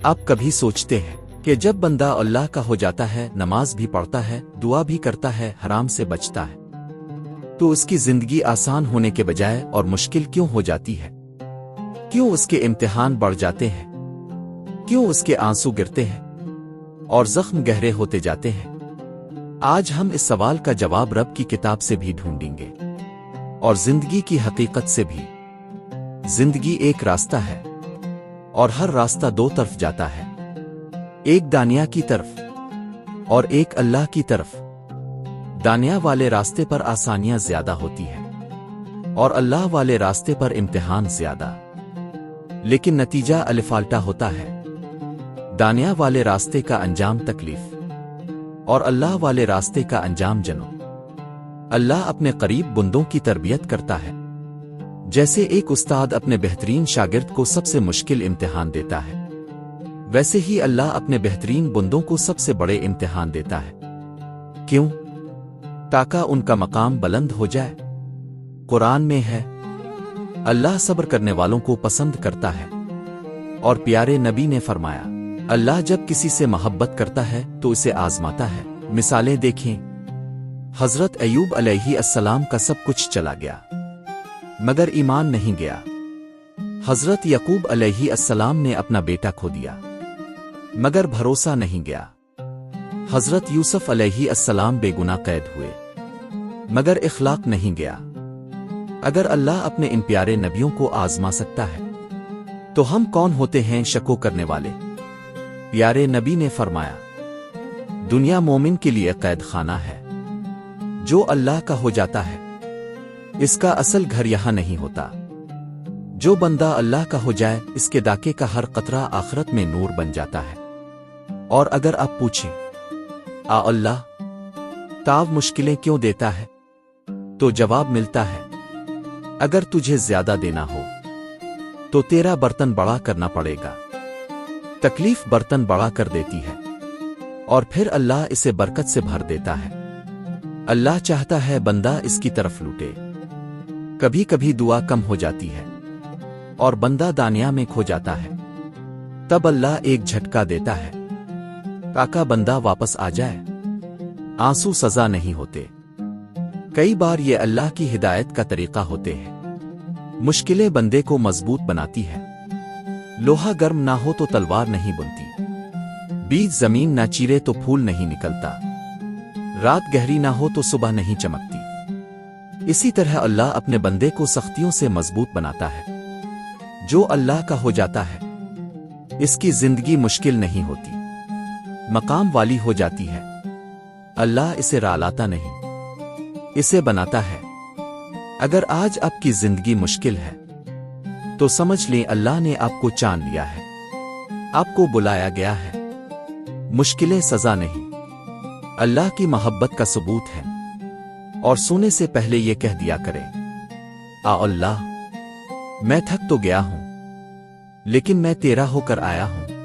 آپ کبھی سوچتے ہیں کہ جب بندہ اللہ کا ہو جاتا ہے، نماز بھی پڑھتا ہے، دعا بھی کرتا ہے، حرام سے بچتا ہے، تو اس کی زندگی آسان ہونے کے بجائے اور مشکل کیوں ہو جاتی ہے؟ کیوں اس کے امتحان بڑھ جاتے ہیں؟ کیوں اس کے آنسو گرتے ہیں اور زخم گہرے ہوتے جاتے ہیں؟ آج ہم اس سوال کا جواب رب کی کتاب سے بھی ڈھونڈیں گے اور زندگی کی حقیقت سے بھی۔ زندگی ایک راستہ ہے اور ہر راستہ دو طرف جاتا ہے، ایک دنیا کی طرف اور ایک اللہ کی طرف۔ دنیا والے راستے پر آسانیاں زیادہ ہوتی ہیں اور اللہ والے راستے پر امتحان زیادہ، لیکن نتیجہ الفالٹا ہوتا ہے۔ دنیا والے راستے کا انجام تکلیف اور اللہ والے راستے کا انجام جنت۔ اللہ اپنے قریب بندوں کی تربیت کرتا ہے، جیسے ایک استاد اپنے بہترین شاگرد کو سب سے مشکل امتحان دیتا ہے، ویسے ہی اللہ اپنے بہترین بندوں کو سب سے بڑے امتحان دیتا ہے۔ کیوں؟ تاکہ ان کا مقام بلند ہو جائے۔ قرآن میں ہے، اللہ صبر کرنے والوں کو پسند کرتا ہے، اور پیارے نبی نے فرمایا، اللہ جب کسی سے محبت کرتا ہے تو اسے آزماتا ہے۔ مثالیں دیکھیں، حضرت ایوب علیہ السلام کا سب کچھ چلا گیا مگر ایمان نہیں گیا۔ حضرت یعقوب علیہ السلام نے اپنا بیٹا کھو دیا مگر بھروسہ نہیں گیا۔ حضرت یوسف علیہ السلام بے گناہ قید ہوئے مگر اخلاق نہیں گیا۔ اگر اللہ اپنے ان پیارے نبیوں کو آزما سکتا ہے تو ہم کون ہوتے ہیں شکو کرنے والے؟ پیارے نبی نے فرمایا، دنیا مومن کے لیے قید خانہ ہے، جو اللہ کا ہو جاتا ہے اس کا اصل گھر یہاں نہیں ہوتا۔ جو بندہ اللہ کا ہو جائے اس کے داکے کا ہر قطرہ آخرت میں نور بن جاتا ہے۔ اور اگر آپ پوچھیں، اللہ تاو مشکلیں کیوں دیتا ہے، تو جواب ملتا ہے، اگر تجھے زیادہ دینا ہو تو تیرا برتن بڑا کرنا پڑے گا۔ تکلیف برتن بڑا کر دیتی ہے اور پھر اللہ اسے برکت سے بھر دیتا ہے۔ اللہ چاہتا ہے بندہ اس کی طرف لوٹے۔ کبھی کبھی دعا کم ہو جاتی ہے اور بندہ دنیا میں کھو جاتا ہے، تب اللہ ایک جھٹکا دیتا ہے تاکہ بندہ واپس آ جائے۔ آنسو سزا نہیں ہوتے، کئی بار یہ اللہ کی ہدایت کا طریقہ ہوتے ہیں۔ مشکلیں بندے کو مضبوط بناتی ہے۔ لوہا گرم نہ ہو تو تلوار نہیں بنتی، بیج زمین نہ چیرے تو پھول نہیں نکلتا، رات گہری نہ ہو تو صبح نہیں چمکتی۔ اسی طرح اللہ اپنے بندے کو سختیوں سے مضبوط بناتا ہے۔ جو اللہ کا ہو جاتا ہے اس کی زندگی مشکل نہیں ہوتی، مقام والی ہو جاتی ہے۔ اللہ اسے رالاتا نہیں، اسے بناتا ہے۔ اگر آج آپ کی زندگی مشکل ہے تو سمجھ لیں اللہ نے آپ کو چان لیا ہے، آپ کو بلایا گیا ہے۔ مشکلیں سزا نہیں، اللہ کی محبت کا ثبوت ہے۔ اور سونے سے پہلے یہ کہہ دیا کریں، اللہ میں تھک تو گیا ہوں لیکن میں تیرا ہو کر آیا ہوں۔